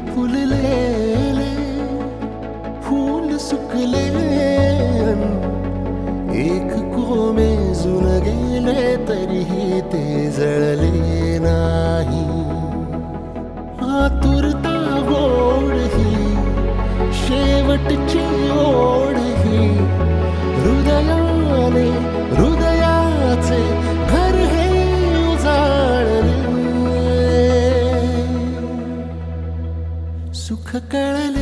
फुललेले फूल सुकले एक कोमेजून गेले तरीही ते जळले नाही. आतुरता गोड ही शेवटची ओढ ही हृदयाने हृदयाचे घर हे उजाळले. सुख कळले